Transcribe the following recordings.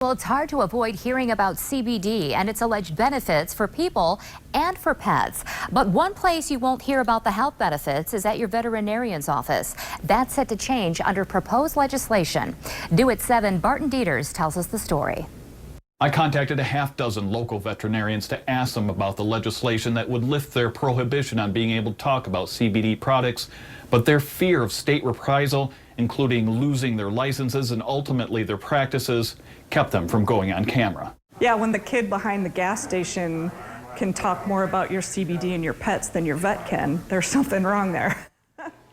Well, it's hard to avoid hearing about CBD and its alleged benefits for people and for pets. But one place you won't hear about the health benefits is at your veterinarian's office. That's set to change under proposed legislation. Due at 7, Barton Dieters tells us the story. I contacted a half dozen local veterinarians to ask them about the legislation that would lift their prohibition on being able to talk about CBD products, but their fear of state reprisal, including losing their licenses and ultimately their practices, kept them from going on camera. Yeah, when the kid behind the gas station can talk more about your CBD and your pets than your vet can, there's something wrong there.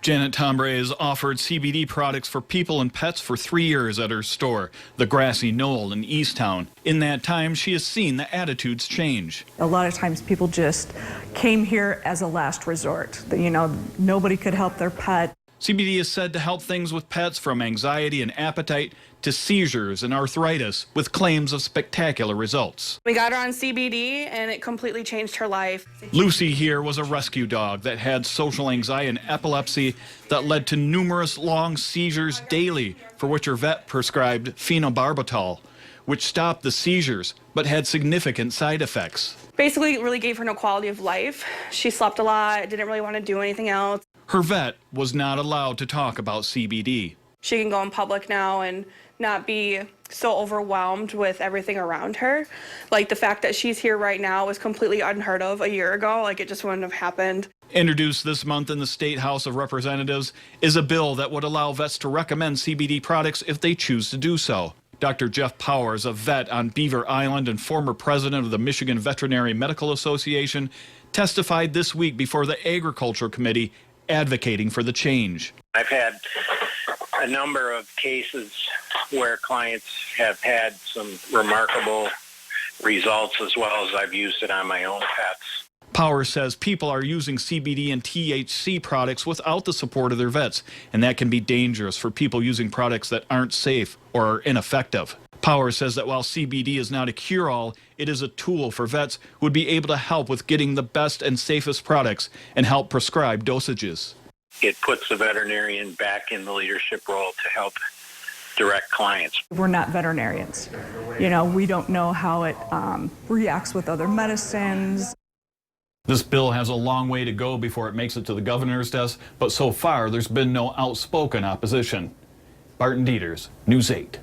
Janet Tombre has offered CBD products for people and pets for 3 years at her store, the Grassy Knoll in Easttown. In that time, she has seen the attitudes change. A lot of times people just came here as a last resort. You know, nobody could help their pet. CBD is said to help things with pets from anxiety and appetite to seizures and arthritis, with claims of spectacular results. We got her on CBD and it completely changed her life. Lucy here was a rescue dog that had social anxiety and epilepsy that led to numerous long seizures daily, for which her vet prescribed phenobarbital, which stopped the seizures but had significant side effects. Basically, it really gave her no quality of life. She slept a lot, didn't really want to do anything else. Her vet was not allowed to talk about CBD. She can go in public now and not be so overwhelmed with everything around her. Like the fact that she's here right now was completely unheard of a year ago. Like it just wouldn't have happened. Introduced this month in the State House of Representatives is a bill that would allow vets to recommend CBD products if they choose to do so. Dr. Jeff Powers, a vet on Beaver Island and former president of the Michigan Veterinary Medical Association, testified this week before the Agriculture Committee advocating for the change. I've had a number of cases where clients have had some remarkable results, as well as I've used it on my own pets. Powers says people are using CBD and THC products without the support of their vets, and that can be dangerous for people using products that aren't safe or are ineffective. Powers says that while CBD is not a cure-all, it is a tool for vets who would be able to help with getting the best and safest products and help prescribe dosages. It puts the veterinarian back in the leadership role to help direct clients. We're not veterinarians. You know, we don't know how it reacts with other medicines. This bill has a long way to go before it makes it to the governor's desk, but so far there's been no outspoken opposition. Barton Dieters, News 8.